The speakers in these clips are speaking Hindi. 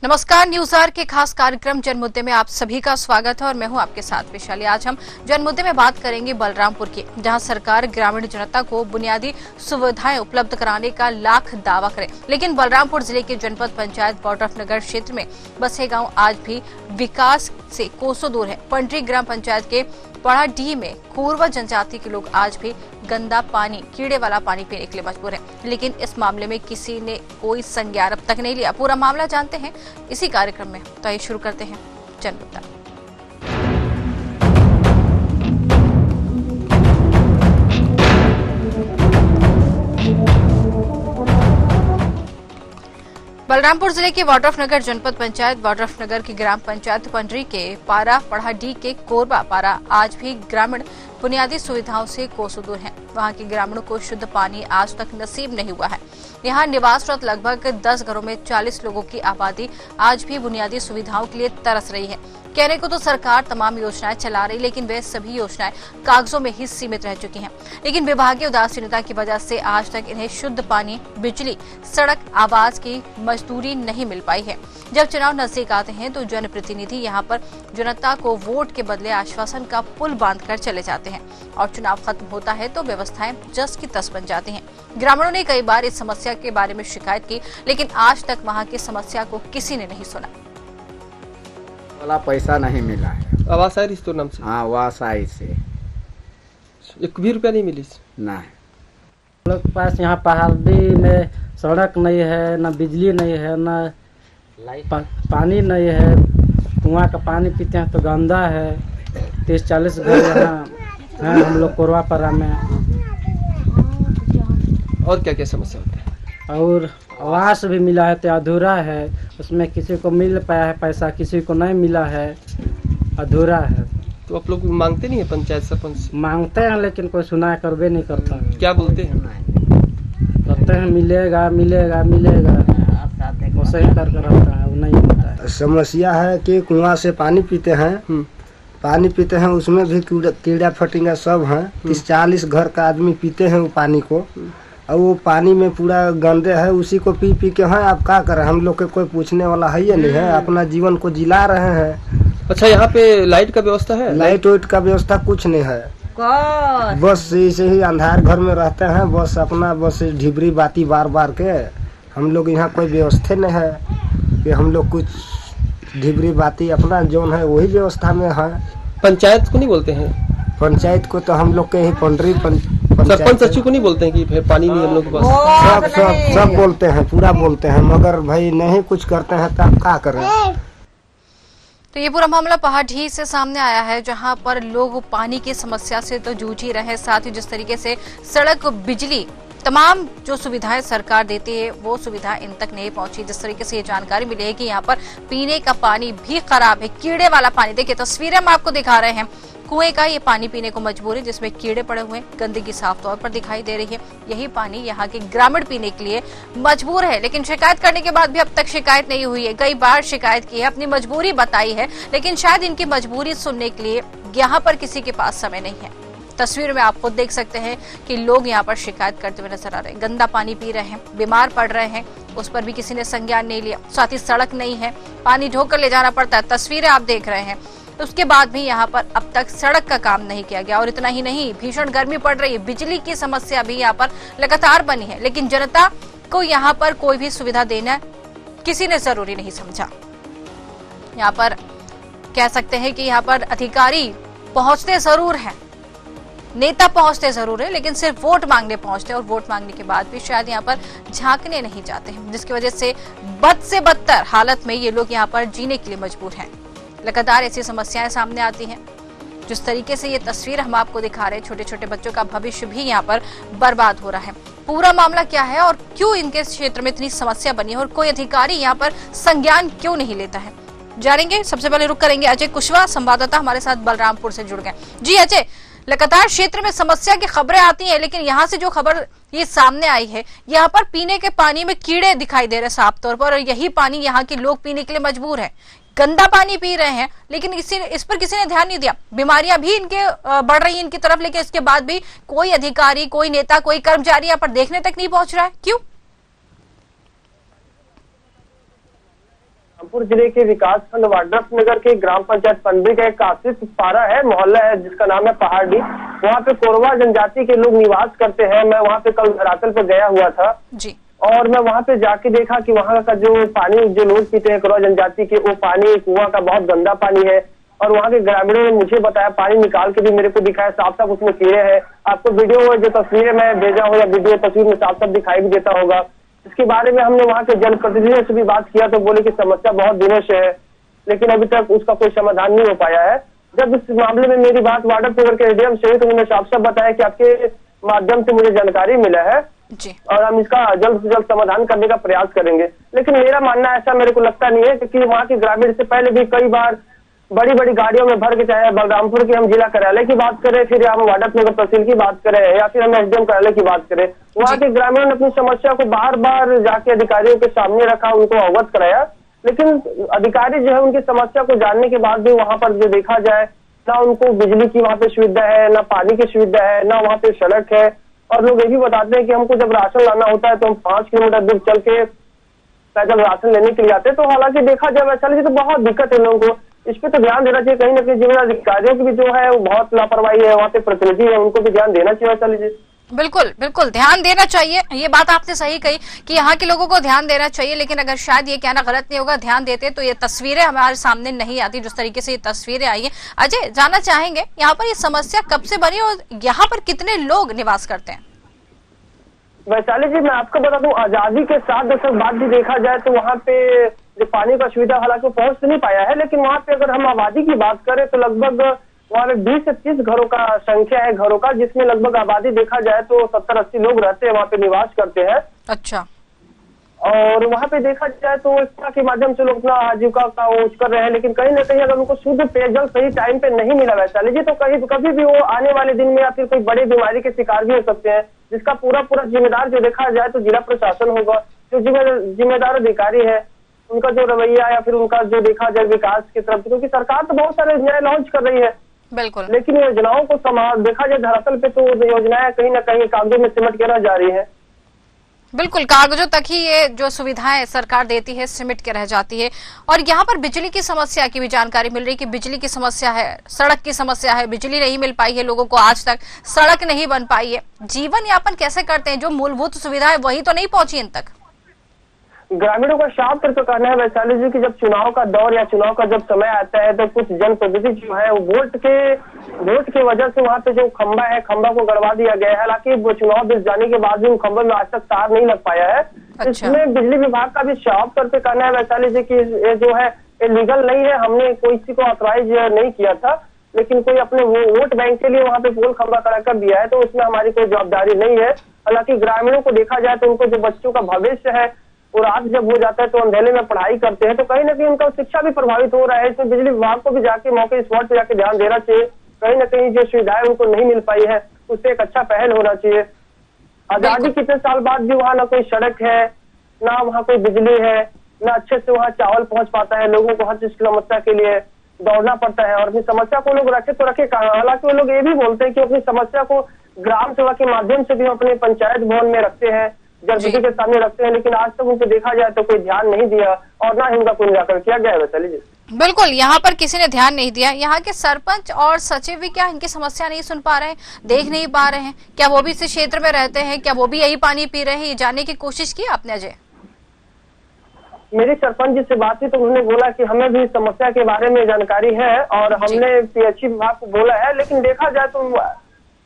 नमस्कार, न्यूज आवर के खास कार्यक्रम जनमुद्दे में आप सभी का स्वागत है और मैं हूं आपके साथ विशाली। आज हम जनमुद्दे में बात करेंगे बलरामपुर की, जहां सरकार ग्रामीण जनता को बुनियादी सुविधाएं उपलब्ध कराने का लाख दावा करे, लेकिन बलरामपुर जिले के जनपद पंचायत बॉर्डरनगर क्षेत्र में बसे गांव आज भी विकास से कोसों दूर है। पंडरी ग्राम पंचायत के पढ़ाडीह में कोरवा जनजाति के लोग आज भी गंदा पानी, कीड़े वाला पानी पीने के लिए मजबूर हैं। लेकिन इस मामले में किसी ने कोई संज्ञान अब तक नहीं लिया। पूरा मामला जानते हैं इसी कार्यक्रम में, तो आइए शुरू करते हैं जनमुद्दा। बलरामपुर जिले के वाड्रफनगर जनपद पंचायत वाड्रफनगर की ग्राम पंचायत पंडरी के पारा पढ़ाडीह के कोरबा पारा आज भी ग्रामीण बुनियादी सुविधाओं से कोसों दूर हैं। वहां के ग्रामीणों को शुद्ध पानी आज तक नसीब नहीं हुआ है। यहां निवासरत लगभग 10 घरों में 40 लोगों की आबादी आज भी बुनियादी सुविधाओं के लिए तरस रही है। कहने को तो सरकार तमाम योजनाएं चला रही, लेकिन वे सभी योजनाएं कागजों में ही सीमित रह चुकी हैं। लेकिन विभागीय उदासीनता की वजह से आज तक इन्हें शुद्ध पानी, बिजली, सड़क, आवास की मजदूरी नहीं मिल पाई है। जब चुनाव नजदीक आते हैं तो जनप्रतिनिधि यहां पर जनता को वोट के बदले आश्वासन का पुल बांधकर चले जाते हैं और चुनाव खत्म होता है तो व्यवस्थाएं जस की तस बन जाती हैं। ग्रामीणों ने कई बार इस समस्या के बारे में शिकायत की, लेकिन आज तक वहां की समस्या को किसी ने नहीं सुना। वाला पैसा नहीं मिला है। आवास आई तो नाम से? हाँ, आवास आई से 1 भी रुपया नहीं मिली? नहीं। हम लोग के पास यहाँ पहाड़ी में सड़क नहीं है, न बिजली नहीं है, न पानी नहीं है। कुआं का पानी पीते हैं तो गंदा है। 30-40 घर यहाँ हैं हम लोग कोरवा पारा में। और क्या क्या समस्या होती है? और आवास भी मिला है तो अधूरा है, उसमें किसी को मिल पाया है पैसा, किसी को नहीं मिला है, अधूरा है। तो आप लोग मांगते नहीं है पंचायत सरपंच? मांगते हैं लेकिन कोई सुनाई करवे नहीं करता। क्या बोलते हैं? कहते हैं मिलेगा मिलेगा मिलेगा, वैसे ही करके रहता है, वो नहीं होता है। समस्या है कि कुआं से पानी पीते हैं, पानी पीते हैं उसमें भी कीड़ा फटिंगा सब हैं। 30-40 घर का आदमी पीते हैं वो पानी को, और वो पानी में पूरा गंदे है, उसी को पी पी के हैं। आप क्या करें, हम लोग के कोई पूछने वाला है ही नहीं है, अपना जीवन को जिला रहे हैं। अच्छा, यहाँ पे लाइट का व्यवस्था है? लाइट वाइट का व्यवस्था कुछ नहीं है, बस ऐसे ही अंधार घर में रहते हैं, बस अपना बस ढिबरी बाती बार बार के। हम लोग यहाँ कोई व्यवस्था नहीं है कि हम लोग कुछ ढिबरी बाती अपना जोन है वही व्यवस्था में है। पंचायत को नहीं बोलते हैं? पंचायत को तो हम लोग के ही पंडरी सरपंच सचिव को नहीं बोलते हैं कि पानी नहीं हम लोग के पास? सब बोलते हैं, पूरा बोलते हैं, मगर भाई नहीं कुछ करते हैं तो आप क्या करें। तो ये पूरा मामला पहाडीह से सामने आया है, जहां पर लोग पानी की समस्या से तो जूझ ही रहे, साथ ही जिस तरीके से सड़क, बिजली, तमाम जो सुविधाएं सरकार देती है वो सुविधा इन तक नहीं पहुंची। जिस तरीके से ये जानकारी मिली है कि यहाँ पर पीने का पानी भी खराब है, कीड़े वाला पानी। देखिए तस्वीरें हम आपको दिखा रहे हैं, कुएं का ये पानी पीने को मजबूर है, जिसमें कीड़े पड़े हुए, गंदगी साफ तौर पर दिखाई दे रही है। यही पानी यहाँ के ग्रामीण पीने के लिए मजबूर है, लेकिन शिकायत करने के बाद भी अब तक शिकायत नहीं हुई है। कई बार शिकायत की है, अपनी मजबूरी बताई है, लेकिन शायद इनकी मजबूरी सुनने के लिए यहाँ पर किसी के पास समय नहीं है। तस्वीर में आप खुद देख सकते हैं कि लोग यहाँ पर शिकायत करते हुए नजर आ रहे हैं, गंदा पानी पी रहे हैं, बीमार पड़ रहे हैं, उस पर भी किसी ने संज्ञान नहीं लिया। साथ ही सड़क नहीं है, पानी ढोकर ले जाना पड़ता है। तस्वीरें आप देख रहे हैं, उसके बाद भी यहाँ पर अब तक सड़क का काम नहीं किया गया। और इतना ही नहीं, भीषण गर्मी पड़ रही है, बिजली की समस्या भी यहाँ पर लगातार बनी है, लेकिन जनता को यहाँ पर कोई भी सुविधा देना किसी ने जरूरी नहीं समझा। यहाँ पर कह सकते हैं कि यहाँ पर अधिकारी पहुंचते जरूर हैं, नेता पहुंचते जरूर है, लेकिन सिर्फ वोट मांगने पहुंचते हैं, और वोट मांगने के बाद भी शायद यहाँ पर झांकने नहीं जाते हैं, जिसकी वजह से बद से बदतर हालत में ये लोग यहाँ पर जीने के लिए मजबूर हैं। लगातार ऐसी समस्याएं सामने आती हैं। जिस तरीके से ये तस्वीर हम आपको दिखा रहे हैं, छोटे छोटे बच्चों का भविष्य भी यहाँ पर बर्बाद हो रहा है। पूरा मामला क्या है और क्यों इनके क्षेत्र में इतनी समस्या बनी है और कोई अधिकारी यहाँ पर संज्ञान क्यों नहीं लेता है, जानेंगे। सबसे पहले रुक करेंगे अजय कुशवाहा, संवाददाता हमारे साथ बलरामपुर से जुड़ गए। जी अजय, लगातार क्षेत्र में समस्या की खबरें आती हैं, लेकिन यहाँ से जो खबर ये सामने आई है, यहाँ पर पीने के पानी में कीड़े दिखाई दे रहे साफ तौर पर, और यही पानी यहाँ के लोग पीने के लिए मजबूर है। गंदा पानी पी रहे हैं, लेकिन इस पर किसी ने ध्यान नहीं दिया। बीमारियां भी इनके बढ़ रही हैं इनकी तरफ, लेकिन इसके बाद भी कोई अधिकारी, कोई नेता, कोई कर्मचारी यहाँ पर देखने तक नहीं पहुंच रहा है। क्यों? बलरामपुर जिले के विकास खंड वाड्रफ नगर के ग्राम पंचायत पंडरी का एक आश्रित पारा है, मोहल्ला है जिसका नाम है पहाड़ी। वहाँ पे कोरवा जनजाति के लोग निवास करते हैं। मैं वहाँ पे कल धरातल पर गया हुआ था जी। और मैं वहाँ पे जाके देखा कि वहाँ का जो पानी जो लोग पीते हैं कोरवा जनजाति के, वो पानी कुआं का बहुत गंदा पानी है। और वहाँ के ग्रामीणों ने मुझे बताया, पानी निकाल के भी मेरे को दिखाया, साफ साफ उसमें कीड़े हैं। आपको वीडियो जो तस्वीरें मैं भेजा हूँ या वीडियो तस्वीर में साफ साफ दिखाई भी देता होगा। इसके बारे में हमने वहाँ के जनप्रतिनिधियों से भी बात किया तो बोले कि समस्या बहुत दिनों से है, लेकिन अभी तक उसका कोई समाधान नहीं हो पाया है। जब इस मामले में मेरी बात वाड्रफ नगर के एडीएम से हुई तो उन्होंने साफ साफ बताया कि आपके माध्यम से मुझे जानकारी मिला है जी। और हम इसका जल्द से जल्द समाधान करने का प्रयास करेंगे। लेकिन मेरा मानना ऐसा मेरे को लगता नहीं है, क्योंकि वहाँ के ग्रामीण से पहले भी कई बार बड़ी बड़ी गाड़ियों में भर के, चाहे बलरामपुर की हम जिला कार्यालय की बात करें, फिर हम वाड्रफ नगर तहसील की बात करें या फिर हम एसडीएम कार्यालय की बात करें, वहाँ के ग्रामीणों ने अपनी समस्या को बार बार जाके अधिकारियों के सामने रखा, उनको अवगत कराया। लेकिन अधिकारी जो है उनकी समस्या को जानने के बाद भी वहाँ पर जो देखा जाए, ना उनको बिजली की वहाँ पे सुविधा है, ना पानी की सुविधा है, ना वहाँ पे सड़क है। और लोग ये भी बताते हैं कि हमको जब राशन लाना होता है तो हम 5 किलोमीटर दूर चल के पैदल राशन लेने के लिए आते हैं। तो हालांकि देखा जाए वैसा तो बहुत दिक्कत है लोगों को, इस पे तो ध्यान देना चाहिए। कहीं ना कहीं जिम्मेदार अधिकारियों की भी जो है वो बहुत लापरवाही है, वहाँ पे प्रतिनिधि है, उनको भी ध्यान देना चाहिए। वैसा लीजिए, बिल्कुल बिल्कुल ध्यान देना चाहिए। ये बात आपने सही कही कि यहाँ के लोगों को ध्यान देना चाहिए, लेकिन अगर शायद ये कहना गलत नहीं होगा, ध्यान देते तो ये तस्वीरें हमारे सामने नहीं आती जिस तरीके से ये तस्वीरें आई है। अजय, जानना चाहेंगे यहाँ पर ये समस्या कब से बनी और यहाँ पर कितने लोग निवास करते हैं? वैशाली जी, मैं आपको बता दूं, आजादी के 7 दशक बाद भी देखा जाए तो वहाँ पे जो पानी का सुविधा हालांकि पहुंच नहीं पाया है, लेकिन वहाँ पे अगर हम आबादी की बात करें तो लगभग वहाँ पे 20 से 30 घरों का संख्या है घरों का, जिसमें लगभग आबादी देखा जाए तो 70-80 लोग रहते हैं, वहाँ पे निवास करते हैं। अच्छा। और वहाँ पे देखा जाए तो इसका के माध्यम से लोग अपना आजीविका का ऊंच कर रहे हैं, लेकिन कहीं ना कहीं अगर उनको शुद्ध पेयजल सही टाइम पे नहीं मिला वैशाली जी, तो कभी भी वो आने वाले दिन में या फिर कोई बड़ी बीमारी के शिकार भी हो सकते हैं, जिसका पूरा जिम्मेदार जो देखा जाए तो जिला प्रशासन होगा। जो जिम्मेदार अधिकारी है उनका जो रवैया या फिर उनका जो देखा जाए विकास की तरफ, क्योंकि सरकार तो बहुत सारे योजनाएं लॉन्च कर रही है, बिल्कुल, देखा लेकिन योजनाओं को देखा जाए धरातल पे तो योजनाएं कहीं ना कहीं कागजों में सिमट के रह जा रही है। बिल्कुल, कागजों तक ही ये जो सुविधाएं सरकार देती है सिमट के रह जाती है। और यहाँ पर बिजली की समस्या की भी जानकारी मिल रही है कि बिजली की समस्या है, सड़क की समस्या है, बिजली नहीं मिल पाई है लोगों को, आज तक सड़क नहीं बन पाई है। जीवन यापन कैसे करते हैं? जो मूलभूत सुविधा है वही तो नहीं पहुंची इन तक। ग्रामीणों का साफ तौर पर कहना है वैशाली जी की जब चुनाव का दौर या चुनाव का जब समय आता है तो कुछ जनप्रतिनिधि जो है वो वोट के वजह से वहाँ पे जो खंबा है, खंबा को गड़वा दिया गया है। हालांकि वो चुनाव बीत जाने के बाद भी उन खंबे में आज तक तार नहीं लग पाया है। अच्छा। इसमें बिजली विभाग का भी साफ तौर पर कहना है वैशाली जी की ये जो है ये लीगल नहीं है, हमने कोई किसी को ऑथराइज नहीं किया था, लेकिन कोई अपने वोट बैंक के लिए वहाँ पे पोल खंबा खड़ा कर दिया है, तो उसमें हमारी कोई जवाबदारी नहीं है। हालांकि ग्रामीणों को देखा जाए तो उनको जो बच्चों का भविष्य है वो रात जब हो जाता है तो अंधेरे में पढ़ाई करते हैं, तो कहीं ना कहीं उनका शिक्षा भी प्रभावित हो रहा है। इसमें बिजली विभाग को भी जाके मौके स्पॉट पे जाके ध्यान देना चाहिए। कहीं ना कहीं जो सुविधाएं उनको नहीं मिल पाई है उससे एक अच्छा पहल होना चाहिए। आजादी कितने साल बाद भी वहाँ ना कोई सड़क है, ना वहाँ कोई बिजली है, ना अच्छे से वहाँ चावल पहुंच पाता है। लोगों को हर चीज की समस्या के लिए दौड़ना पड़ता है और अपनी समस्या को लोग रखे तो रखे कहाँ। हालांकि वो लोग ये भी बोलते हैं कि अपनी समस्या को ग्राम सेवा के माध्यम से भी अपने पंचायत भवन में रखते हैं, जनप्रतिनिधि के सामने रखते हैं, लेकिन आज तक उनको देखा जाए तो कोई ध्यान नहीं दिया और ना ही उनका कोई निराकरण किया गया है। वैशाली जी, बिल्कुल, यहाँ पर किसी ने ध्यान नहीं दिया। यहाँ के सरपंच और सचिव भी क्या इनकी समस्या नहीं सुन पा रहे हैं, देख नहीं पा रहे हैं? क्या वो भी इस क्षेत्र में रहते हैं? क्या वो भी यही पानी पी रहे हैं? ये जानने की कोशिश की आपने अजय? मेरी सरपंच जी से बात हुई तो उन्होंने बोला कि हमें भी समस्या के बारे में जानकारी है और हमने पीएचई विभाग को बोला है, लेकिन देखा जाए तो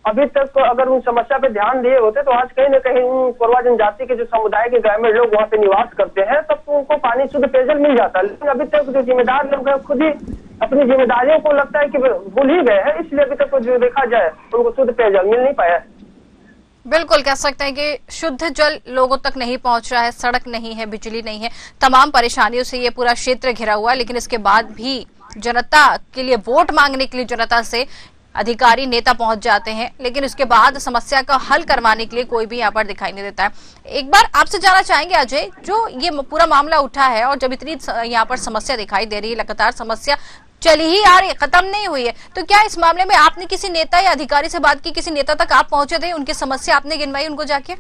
अभी तक अगर उन समस्या पे ध्यान दिए होते तो आज कहीं न कहीं कोरवा जनजाति के जो समुदाय के ग्रामीण लोग वहाँ पे निवास करते हैं तब तो उनको पानी शुद्ध पेयजल मिल जाता है। लेकिन अभी तक जो जिम्मेदार लोग हैं खुद ही अपनी जिम्मेदारियों को लगता है कि भूल ही गए हैं, इसलिए अभी तक जो देखा जाए उनको शुद्ध पेयजल मिल नहीं पाया। बिल्कुल कह सकते हैं कि शुद्ध जल लोगों तक नहीं पहुंच रहा है, सड़क नहीं है, बिजली नहीं है, तमाम परेशानियों से ये पूरा क्षेत्र घिरा हुआ है। लेकिन इसके बाद भी जनता के लिए वोट मांगने के लिए जनता से अधिकारी नेता पहुंच जाते हैं, लेकिन उसके बाद समस्या का हल करवाने के लिए कोई भी यहाँ पर दिखाई नहीं देता है। एक बार आपसे जानना चाहेंगे अजय, जो ये पूरा मामला उठा है और जब इतनी यहाँ पर समस्या दिखाई दे रही है, लगातार समस्या चली ही आ रही है, खत्म नहीं हुई है, तो क्या इस मामले में आपने किसी नेता या अधिकारी से बात की? किसी नेता तक आप पहुंचे थे, उनकी समस्या आपने गिनवाई उनको जाके?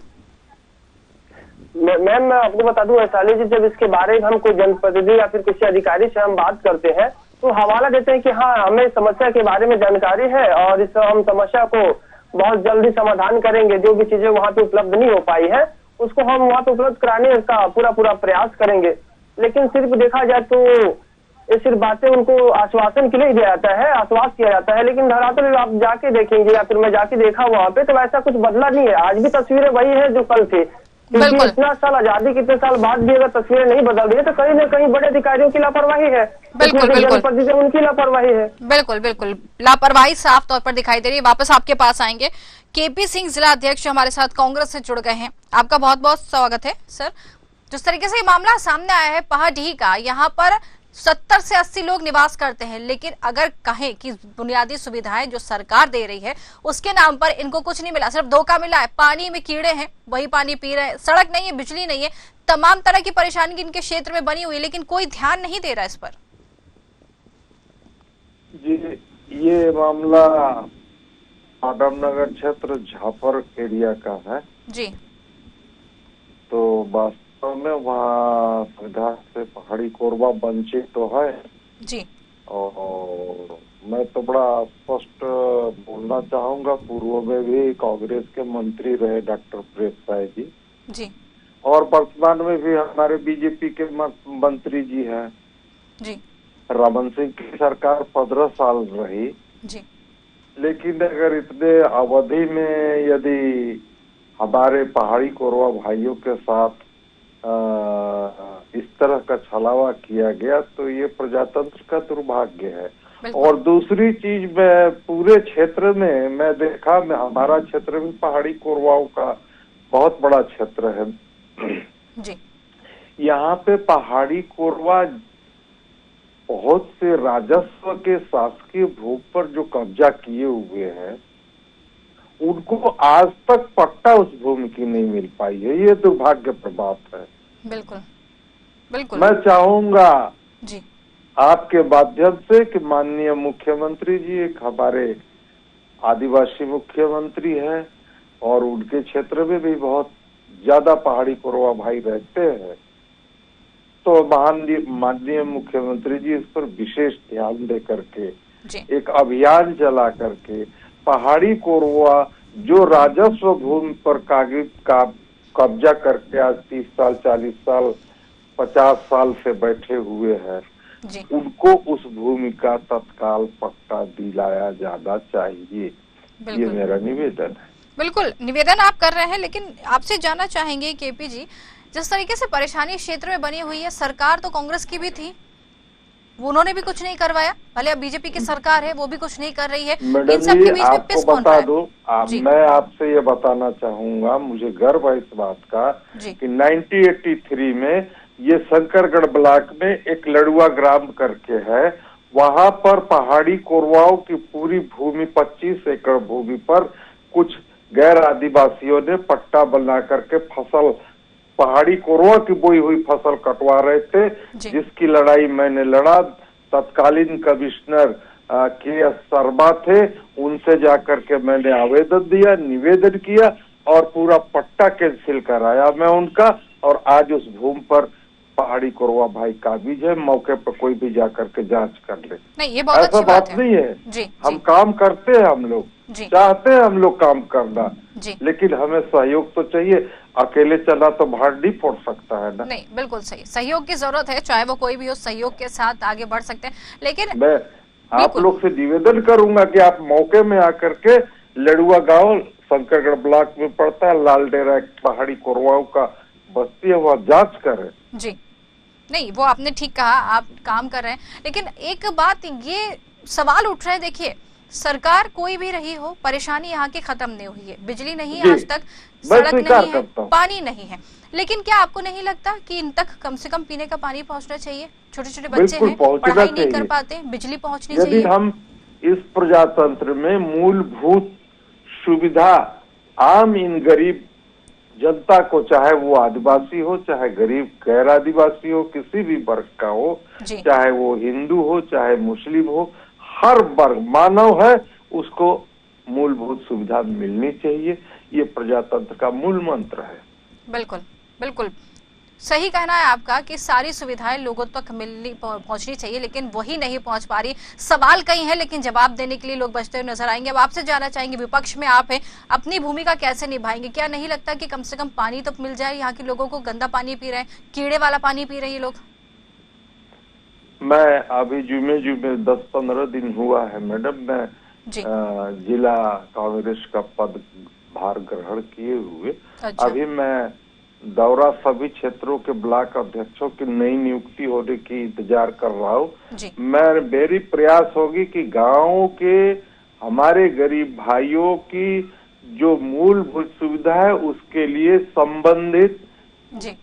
मैम मैं आपको बता दूं वैशाली जी, जब इसके बारे में हम कोई जनप्रतिनिधि या फिर किसी अधिकारी से हम बात करते हैं तो हवाला देते हैं कि हाँ हमें समस्या के बारे में जानकारी है और इस हम समस्या को बहुत जल्दी समाधान करेंगे। जो भी चीजें वहाँ पे उपलब्ध नहीं हो पाई है उसको हम वहाँ पे उपलब्ध कराने का पूरा प्रयास करेंगे। लेकिन सिर्फ देखा जाए तो ये सिर्फ बातें उनको आश्वासन के लिए दिया जाता है, आश्वास किया जाता है, लेकिन धरातल आप जाके देखेंगे या फिर मैं जाके देखा वहाँ पे तो ऐसा कुछ बदला नहीं है। आज भी तस्वीरें वही है जो कल थी, क्योंकि इतना साल आजादी के इतने साल बाद भी अगर तस्वीरें नहीं बदल रही है तो कहीं न कहीं बड़े अधिकारियों की लापरवाही है, बिल्कुल उनकी लापरवाही है। बिल्कुल लापरवाही साफ तौर पर दिखाई दे रही है। वापस आपके पास आएंगे। केपी सिंह जिला अध्यक्ष हमारे साथ कांग्रेस से जुड़ गए हैं, आपका बहुत बहुत स्वागत है सर। जिस तरीके से ये मामला सामने आया है पहाड़ी का, यहाँ पर 70 से 80 लोग निवास करते हैं, लेकिन अगर कहें कि बुनियादी सुविधाएं जो सरकार दे रही है उसके नाम पर इनको कुछ नहीं मिला, सिर्फ धोखा मिला है। पानी में कीड़े हैं, वही पानी पी रहे हैं, सड़क नहीं है, बिजली नहीं है, तमाम तरह की परेशानी इनके क्षेत्र में बनी हुई है, लेकिन कोई ध्यान नहीं दे रहा इस पर। जी, ये मामला आदमनगर क्षेत्र झापर एरिया का है जी। तो वास्तव में वहाँ सुविधा से पहाड़ी कोरबा वंचित तो है जी। और मैं तो बड़ा स्पष्ट बोलना चाहूंगा, पूर्व में भी कांग्रेस के मंत्री रहे डॉक्टर प्रेम साय जी और वर्तमान में भी हमारे बीजेपी के मंत्री जी हैं जी। रमन सिंह की सरकार 15 साल रही जी। लेकिन अगर इतने अवधि में यदि हमारे पहाड़ी कोरवा भाइयों के साथ इस तरह का छलावा किया गया तो ये प्रजातंत्र का दुर्भाग्य है। और दूसरी चीज मैं पूरे क्षेत्र में मैं देखा, मैं हमारा क्षेत्र में पहाड़ी कोरवाओं का बहुत बड़ा क्षेत्र है जी। यहाँ पे पहाड़ी कोरवा बहुत से राजस्व के शासकीय भूमि पर जो कब्जा किए हुए हैं उनको आज तक पट्टा उस भूमि की नहीं मिल पाई है। ये दुर्भाग्य की बात है। बिल्कुल मैं चाहूंगा जी आपके माध्यम से कि माननीय मुख्यमंत्री जी एक हमारे आदिवासी मुख्यमंत्री हैं और उनके क्षेत्र में भी बहुत ज्यादा पहाड़ी कोरवा भाई रहते हैं, तो माननीय मुख्यमंत्री जी इस पर विशेष ध्यान दे करके एक अभियान चला करके पहाड़ी कोरवा जो राजस्व भूमि पर कब्जा करके आज 30 साल 40 साल 50 साल से बैठे हुए हैं उनको उस भूमि का तत्काल पट्टा दिलाया जाना चाहिए। ये मेरा निवेदन है। बिल्कुल निवेदन आप कर रहे हैं, लेकिन आपसे जानना चाहेंगे केपी जी, जिस तरीके से परेशानी क्षेत्र में बनी हुई है, सरकार तो कांग्रेस की भी थी, उन्होंने भी कुछ नहीं करवाया, भले अब बीजेपी की सरकार है वो भी कुछ नहीं कर रही है। इन सब के बीच में पिस कौन रहा है? मैं आपसे ये बताना चाहूंगा, मुझे गर्व है इस बात का कि 1983 में ये शंकरगढ़ ब्लॉक में एक लड़ुआ ग्राम करके है, वहां पर पहाड़ी कोरवाओं की पूरी भूमि 25 एकड़ भूमि पर कुछ गैर आदिवासियों ने पट्टा बना करके फसल पहाड़ी कोरवा की बोई हुई फसल कटवा रहे थे, जिसकी लड़ाई मैंने लड़ा। तत्कालीन कमिश्नर के शर्मा थे, उनसे जाकर के मैंने आवेदन दिया, निवेदन किया और पूरा पट्टा कैंसिल कराया मैं उनका। और आज उस भूमि पर पहाड़ी कोरवा भाई काबिज है, मौके पर कोई भी जाकर के जांच कर ले। नहीं, ये बहुत ऐसा बात नहीं है। हम काम करते हैं, हम लोग चाहते हैं हम लोग काम करना, लेकिन हमें सहयोग तो चाहिए। अकेले चला तो भाड़ नहीं फोड़ सकता है ना। नहीं, बिल्कुल सही, सहयोग की जरूरत है, चाहे वो कोई भी हो, सहयोग के साथ आगे बढ़ सकते हैं। लेकिन मैं आप लोग से निवेदन करूंगा कि आप मौके में आकर के लड़ुआ गांव शंकरगढ़ ब्लॉक में पड़ता है, लाल डेरा पहाड़ी कोरवाओं का बस्ती है, वहाँ जांच करें। जी नहीं, वो आपने ठीक कहा, आप काम कर रहे हैं, लेकिन एक बात ये सवाल उठ रहे हैं, देखिए सरकार कोई भी रही हो, परेशानी यहाँ की खत्म नहीं हुई है, बिजली नहीं है आज तक, सड़क नहीं है, पानी नहीं है, लेकिन क्या आपको नहीं लगता कि इन तक कम से कम पीने का पानी पहुँचना चाहिए? छोटे छोटे बच्चे हैं, पढ़ाई नहीं कर पाते, बिजली पहुँचनी चाहिए। यदि हम इस प्रजातंत्र में मूलभूत सुविधा आम इन गरीब जनता को, चाहे वो आदिवासी हो चाहे गरीब गैर आदिवासी हो, किसी भी वर्ग का हो, चाहे वो हिंदू हो चाहे मुस्लिम हो, हर वर्ग मानव है, उसको मूलभूत सुविधा मिलनी चाहिए। ये प्रजातंत्र का मूल मंत्र है। बिल्कुल बिल्कुल सही कहना है आपका कि सारी सुविधाएं लोगों तक मिलनी पहुंचनी चाहिए, लेकिन वही नहीं पहुंच पा रही। सवाल कई हैं लेकिन जवाब देने के लिए लोग बचते हुए नजर आएंगे। अब आपसे जानना चाहेंगे, विपक्ष में आप हैं, अपनी भूमिका कैसे निभाएंगे? क्या नहीं लगता कि कम से कम पानी तो मिल जाए? यहाँ के लोगों को गंदा पानी पी रहे हैं, कीड़े वाला पानी पी रहे हैं ये लोग। मैं अभी जुमे 10-15 दिन हुआ है मैडम, मैं जिला कांग्रेस का पद भार ग्रहण किए हुए। अच्छा। अभी मैं दौरा सभी क्षेत्रों के ब्लॉक अध्यक्षों की नई नियुक्ति होने की इंतजार कर रहा हूँ। मैं मेरी प्रयास होगी कि गाँव के हमारे गरीब भाइयों की जो मूलभूत सुविधा है उसके लिए संबंधित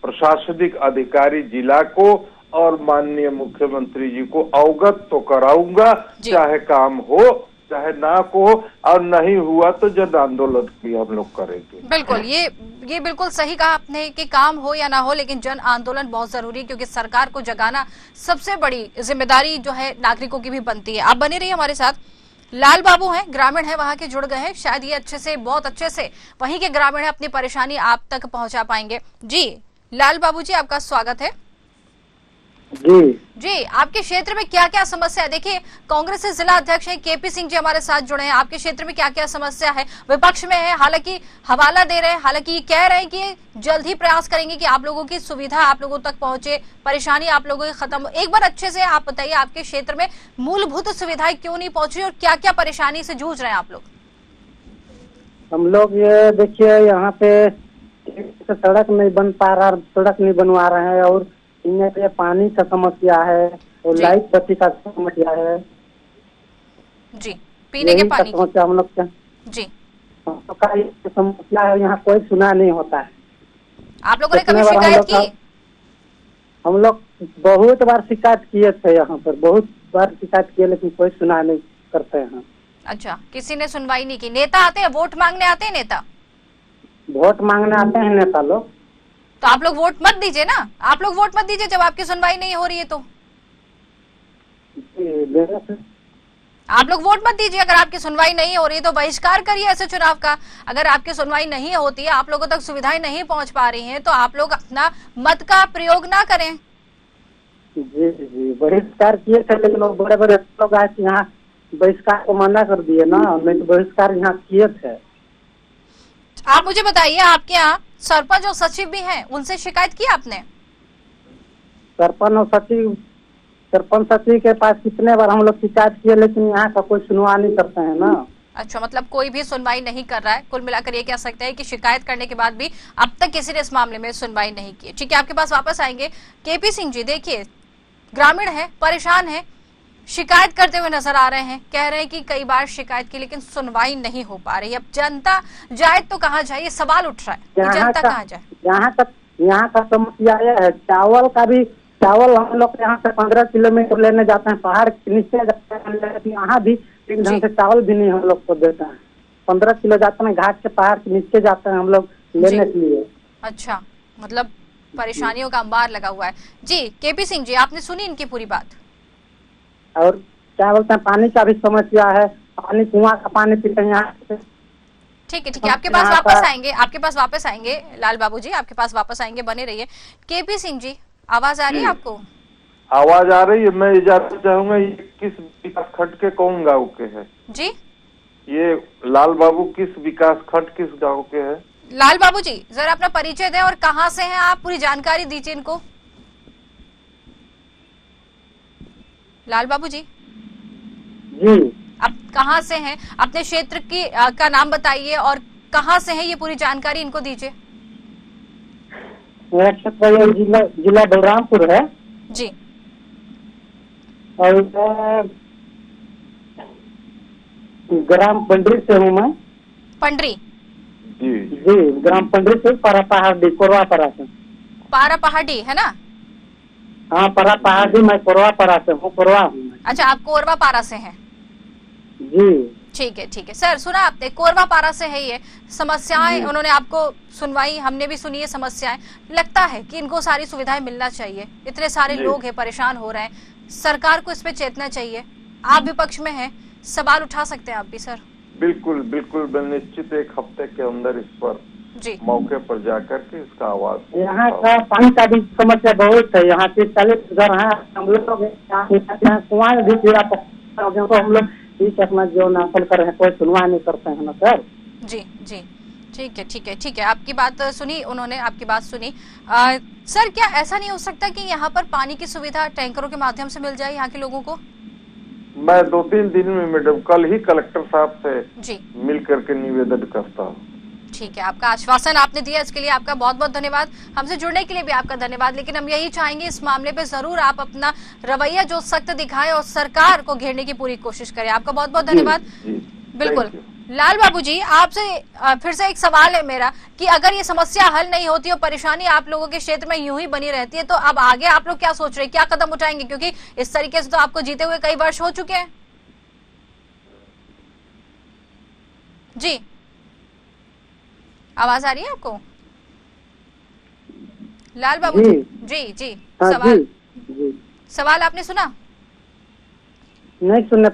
प्रशासनिक अधिकारी जिला को और माननीय मुख्यमंत्री जी को अवगत तो कराऊंगा, चाहे काम हो चाहे ना को, और नहीं हुआ तो जन आंदोलन भी हम लोग करेंगे। बिल्कुल, ये बिल्कुल सही कहा आपने कि काम हो या ना हो लेकिन जन आंदोलन बहुत जरूरी है, क्योंकि सरकार को जगाना सबसे बड़ी जिम्मेदारी जो है नागरिकों की भी बनती है। आप बने रहिए हमारे साथ। लाल बाबू हैं, ग्रामीण है, वहां के जुड़ गए हैं, शायद ये अच्छे से, बहुत अच्छे से वहीं के ग्रामीण है, अपनी परेशानी आप तक पहुंचा पाएंगे। जी लाल बाबू जी, आपका स्वागत है। जी आपके क्षेत्र में क्या क्या समस्या है? देखिए कांग्रेस से जिला अध्यक्ष हैं केपी सिंह जी हमारे साथ जुड़े हैं। आपके क्षेत्र में क्या क्या समस्या है? विपक्ष में है, हालांकि हवाला दे रहे हैं, हालांकि कह रहे हैं कि जल्द ही प्रयास करेंगे कि आप लोगों की सुविधा आप लोगों तक पहुंचे, परेशानी आप लोगों की खत्म हो। एक बार अच्छे से आप बताइए, आपके क्षेत्र में मूलभूत सुविधाएं क्यों नहीं पहुंची और क्या क्या परेशानी से जूझ रहे हैं आप लोग? हम लोग ये देखिए, यहाँ पे सड़क नहीं बन पा रहा, सड़क नहीं बनवा रहे हैं, और पीने के पानी का समस्या है और लाइट बत्ती का समस्या है। जी, पीने के पानी की समस्या हम लोग का जी का समस्या है, यहाँ कोई सुना नहीं होता है। आप लोगों ने कभी शिकायत की? हम लोग बहुत बार शिकायत किए थे, यहाँ पर बहुत बार शिकायत किए लेकिन कोई सुना नहीं करते हैं। अच्छा, किसी ने सुनवाई नहीं की? नेता आते हैं, वोट मांगने आते हैं नेता? वोट मांगने आते हैं नेता लोग, तो आप लोग वोट मत दीजिए ना, आप लोग वोट मत दीजिए जब आपकी सुनवाई नहीं हो रही है तो। आप लोग वोट मत दीजिए, अगर आपकी सुनवाई नहीं हो रही है तो बहिष्कार करिए ऐसे चुनाव का। अगर आपकी सुनवाई नहीं होती है, आप लोगों तक सुविधाएं नहीं पहुंच पा रही हैं, तो आप लोग अपना मत का प्रयोग ना करें। जी जी, बहिष्कार किए थे लेकिन लोग बड़े बड़े लोग आए थे यहाँ, बहिष्कार को मना कर दिए ना, नहीं तो बहिष्कार यहाँ किए थे। आप मुझे बताइए, आपके यहाँ सरपंच और सचिव भी हैं, उनसे शिकायत की आपने? सरपंच सचिव के पास कितने बार हम लोग शिकायत किए लेकिन यहाँ का कोई सुनवाई नहीं करते हैं ना। अच्छा, मतलब कोई भी सुनवाई नहीं कर रहा है। कुल मिलाकर ये कह सकते हैं कि शिकायत करने के बाद भी अब तक किसी ने इस मामले में सुनवाई नहीं की। ठीक है, आपके पास वापस आएंगे। केपी सिंह जी, देखिए ग्रामीण है, परेशान है, शिकायत करते हुए नजर आ रहे हैं, कह रहे हैं कि कई बार शिकायत की लेकिन सुनवाई नहीं हो पा रही। अब जनता जाए तो कहाँ जाए, ये सवाल उठ रहा है कि जनता कहाँ जाए। यहाँ का समस्या यह है, चावल का भी, चावल हम लोग यहाँ से 15 किलोमीटर लेने जाते हैं, पहाड़ के नीचे जाते हैं, यहाँ भी एक ढंग से चावल भी नहीं हम लोग को देते हैं। 15 किलो जाते हैं, घाट के पहाड़ के नीचे जाते हैं हम लोग लेने के लिए। अच्छा, मतलब परेशानियों का अंबार लगा हुआ है। जी केपी सिंह जी, आपने सुनी इनकी पूरी बात? और क्या बोलते हैं, पानी का भी समस्या है, पानी कुआं का पानी पीते हैं यहाँ से। ठीक है, आपके पास वापस आएंगे, आपके पास वापस आएंगे लाल बाबू जी, आपके पास वापस आएंगे, बने रहिए। केपी सिंह जी, आवाज आ रही है आपको? आवाज आ रही है। मैं ये जानना चाहूंगा, ये किस विकास खंड के कौन गाँव के हैं? जी, ये लाल बाबू किस विकास खंड किस गाँव के हैं? लाल बाबू जी जरा अपना परिचय दें और कहाँ से हैं आप, पूरी जानकारी दीजिए इनको। लाल बाबू जी आप कहाँ से हैं, अपने क्षेत्र की का नाम बताइए और कहाँ से हैं, ये पूरी जानकारी इनको दीजिए। मेरा क्षेत्र जिला बलरामपुर है जी, और ग्राम पंडरी से हूँ मैं। पंडरी? जी, ग्राम पंडरी से, पारा पहाड़ी, कोरवा पारा से। पारा पहाड़ी है ना? हाँ, पारा पहाड़ी, मैं कोरवा पारा से हूँ, कोरवा हूँ। अच्छा, आप कोरवा पारा से हैं? जी ठीक है सर, सुना आपने, कोरवा पारा से है ये समस्याएं, उन्होंने आपको सुनवाई, हमने भी सुनी है समस्याएं। लगता है कि इनको सारी सुविधाएं मिलना चाहिए, इतने सारे लोग हैं, परेशान हो रहे हैं, सरकार को इस पे चेतना चाहिए। आप विपक्ष में हैं, सवाल उठा सकते हैं आप भी सर। बिल्कुल, मैं निश्चित एक हफ्ते के अंदर इस पर जी। मौके पर जाकर के इसका आवाज। यहाँ का पानी का भी समस्या बहुत है। यहाँ 40 घर है, हम लोग यहाँ कुआं भी पूरा तो हम लोग ठीक है अपना जो नाशल कर रहे हैं, कोई सुनवाई नहीं करते हैं ना सर। जी जी ठीक है ठीक है ठीक है, आपकी बात सुनी, उन्होंने आपकी बात सुनी। सर क्या ऐसा नहीं हो सकता कि यहाँ पर पानी की सुविधा टैंकरों के माध्यम से मिल जाए यहाँ के लोगों को? मैं 2-3 दिन में मैडम कल ही कलेक्टर साहब से जी मिल करके निवेदन करता हूँ। ठीक है, आपका आश्वासन आपने दिया, इसके लिए आपका बहुत बहुत धन्यवाद। हमसे जुड़ने के लिए भी आपका धन्यवाद। लेकिन हम यही चाहेंगे इस मामले पे जरूर आप अपना रवैया जो सख्त दिखाएं और सरकार को घेरने की पूरी कोशिश करें। आपका बहुत बहुत धन्यवाद। बिल्कुल लाल बाबू जी, आपसे फिर से एक सवाल है मेरा कि अगर ये समस्या हल नहीं होती और परेशानी आप लोगों के क्षेत्र में यूं ही बनी रहती है तो अब आगे आप लोग क्या सोच रहे हैं, क्या कदम उठाएंगे? क्योंकि इस तरीके से तो आपको जीते हुए कई वर्ष हो चुके हैं। जी आवाज आ रही है आपको लाल बाबू जी? जी जी सवाल सवाल आपने सुना? नहीं सुना।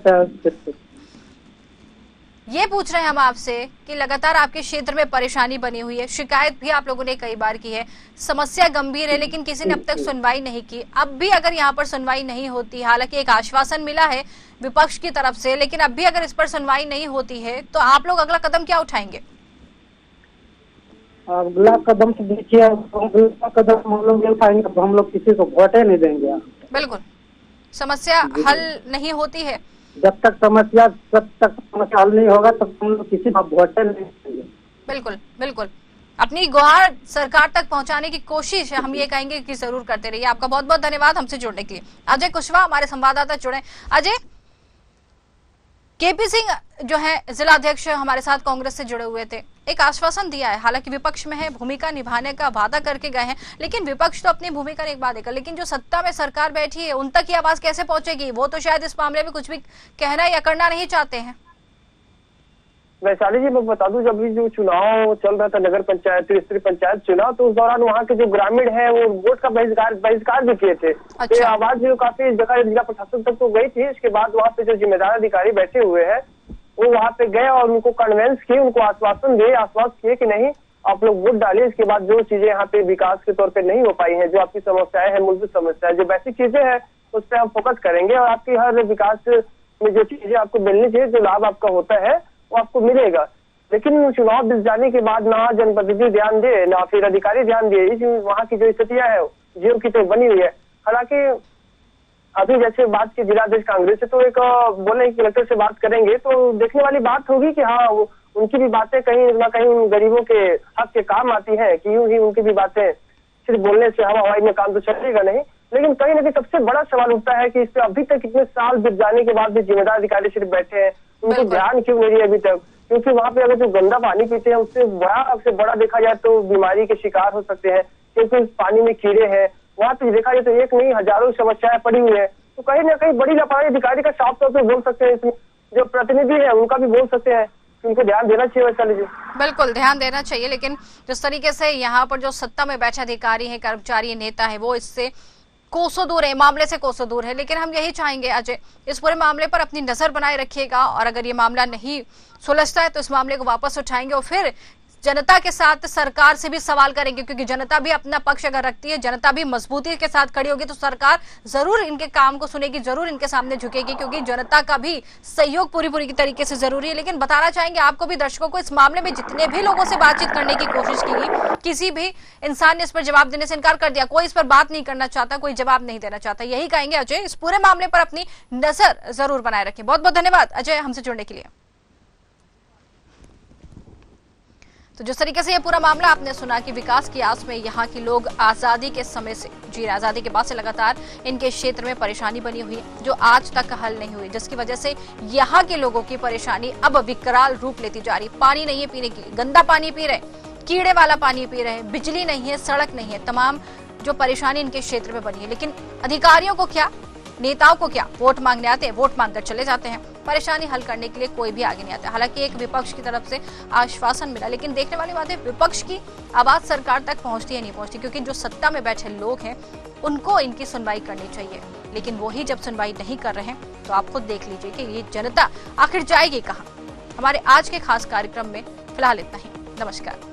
ये पूछ रहे हैं हम आपसे कि लगातार आपके क्षेत्र में परेशानी बनी हुई है, शिकायत भी आप लोगों ने कई बार की है, समस्या गंभीर है, लेकिन किसी ने अब तक सुनवाई नहीं की। अब भी अगर यहाँ पर सुनवाई नहीं होती, हालांकि एक आश्वासन मिला है विपक्ष की तरफ से, लेकिन अब भी अगर इस पर सुनवाई नहीं होती है तो आप लोग अगला कदम क्या उठाएंगे? अगला कदम तो देखिए, अगला कदम हम लोग उठाएंगे, हम लोग किसी को वोटे नहीं देंगे। बिल्कुल, समस्या हल नहीं होती है, जब तक समस्या हल नहीं होगा तब हम लोग किसी को वोटे नहीं देंगे। बिल्कुल बिल्कुल, अपनी गुहार सरकार तक पहुंचाने की कोशिश हम ये कहेंगे कि जरूर करते रहिए। आपका बहुत बहुत धन्यवाद हमसे जुड़ने के लिए। अजय कुशवाहा हमारे संवाददाता जुड़े। अजय, केपी सिंह जो है जिला अध्यक्ष हमारे साथ कांग्रेस से जुड़े हुए थे, एक आश्वासन दिया है, हालांकि विपक्ष में है, भूमिका निभाने का वादा करके गए हैं, लेकिन विपक्ष तो अपनी भूमिका निभा देगा, लेकिन जो सत्ता में सरकार बैठी है उन तक ये आवाज कैसे पहुंचेगी? वो तो शायद इस मामले में कुछ भी कहना या करना नहीं चाहते हैं। वैशाली जी मैं बता दूं, जब भी जो चुनाव चल रहा था, नगर पंचायत त्रिस्तरीय पंचायत चुनाव, तो उस दौरान वहाँ के जो ग्रामीण है वो वोट का बहिष्कार भी किए थे। अच्छा। तो आवाज जो काफी जगह जिला प्रशासन तक तो गई थी। इसके बाद वहाँ पे जो जिम्मेदार अधिकारी बैठे हुए हैं वो वहाँ पे गए और उनको कन्वेंस किए, उनको आश्वासन दिए, आश्वासन किए कि नहीं आप लोग वोट डालिए। इसके बाद जो चीजें यहाँ पे विकास के तौर पे नहीं हो पाई हैं, जो आपकी समस्याएं हैं, मूलभूत समस्याएं, जो बेसिक चीजें हैं, उस पर हम फोकस करेंगे और आपकी हर विकास में जो चीजें आपको मिलनी चाहिए, जो लाभ आपका होता है वो आपको मिलेगा। लेकिन चुनाव बीत जाने के बाद ना जनप्रतिनिधि ध्यान दे, ना फिर अधिकारी ध्यान दे, इस वहाँ की जो स्थितियां है जीव की तो बनी हुई है। हालांकि अभी जैसे बात की जिला अध्यक्ष कांग्रेस से, तो एक बोले कि कलेक्टर से बात करेंगे तो देखने वाली बात होगी कि हाँ उनकी भी बातें कहीं ना कहीं उन गरीबों के हक के काम आती है, कि यूं ही उनकी भी बातें सिर्फ बोलने से हवा हवाई में काम तो चलेगा नहीं। लेकिन कहीं ना कहीं सबसे बड़ा सवाल उठता है कि इस पे अभी तक इतने साल बीत जाने के बाद भी जिम्मेदार अधिकारी सिर्फ बैठे हैं, उनको ध्यान क्यों नहीं है अभी तक? क्योंकि वहाँ पे अगर जो गंदा पानी पीते हैं उससे बड़ा देखा जाए तो बीमारी के शिकार हो सकते हैं, क्योंकि उस पानी में कीड़े हैं। वहाँ पे देखा जाए तो एक नहीं हजारों समस्याएं पड़ी हुई है। तो कहीं ना कहीं बड़ी लापरवाही अधिकारी का साफ तौर पर बोल सकते हैं, इसमें जो प्रतिनिधि है उनका भी बोल सकते हैं, उनको ध्यान देना चाहिए। वैसा लीजिए, बिल्कुल ध्यान देना चाहिए, लेकिन जिस तरीके से यहाँ पर जो सत्ता में बैठे अधिकारी हैं, कर्मचारी, नेता है, वो इससे कोसों दूर है, मामले से कोसों दूर है। लेकिन हम यही चाहेंगे अजय, इस पूरे मामले पर अपनी नजर बनाए रखिएगा और अगर ये मामला नहीं सुलझता है तो इस मामले को वापस उठाएंगे और फिर जनता के साथ सरकार से भी सवाल करेंगे, क्योंकि जनता भी अपना पक्ष अगर रखती है, जनता भी मजबूती के साथ खड़ी होगी तो सरकार जरूर इनके काम को सुनेगी, जरूर इनके सामने झुकेगी, क्योंकि जनता का भी सहयोग पूरी तरीके से जरूरी है। लेकिन बताना चाहेंगे आपको भी, दर्शकों को, इस मामले में जितने भी लोगों से बातचीत करने की कोशिश की गई, किसी भी इंसान ने इस पर जवाब देने से इनकार कर दिया, कोई इस पर बात नहीं करना चाहता, कोई जवाब नहीं देना चाहता। यही कहेंगे अजय, इस पूरे मामले पर अपनी नजर जरूर बनाए रखें। बहुत बहुत धन्यवाद अजय हमसे जुड़ने के लिए। तो जिस तरीके से ये पूरा मामला आपने सुना कि विकास की आस में यहाँ के लोग आजादी के समय से जी रहे, आजादी के बाद से लगातार इनके क्षेत्र में परेशानी बनी हुई है जो आज तक हल नहीं हुई, जिसकी वजह से यहाँ के लोगों की परेशानी अब विकराल रूप लेती जा रही। पानी नहीं है पीने के लिए, गंदा पानी पी रहे, कीड़े वाला पानी पी रहे, बिजली नहीं है, सड़क नहीं है, तमाम जो परेशानी इनके क्षेत्र में बनी है। लेकिन अधिकारियों को क्या, नेताओं को क्या, वोट मांगने आते हैं, वोट मांगकर चले जाते हैं, परेशानी हल करने के लिए कोई भी आगे नहीं आता। हालांकि एक विपक्ष की तरफ से आश्वासन मिला, लेकिन देखने वाली बात है विपक्ष की आवाज सरकार तक पहुंचती है नहीं पहुंचती, क्योंकि जो सत्ता में बैठे लोग हैं उनको इनकी सुनवाई करनी चाहिए, लेकिन वो ही जब सुनवाई नहीं कर रहे हैं तो आप खुद देख लीजिए कि ये जनता आखिर जाएगी कहाँ। हमारे आज के खास कार्यक्रम में फिलहाल इतना ही। नमस्कार।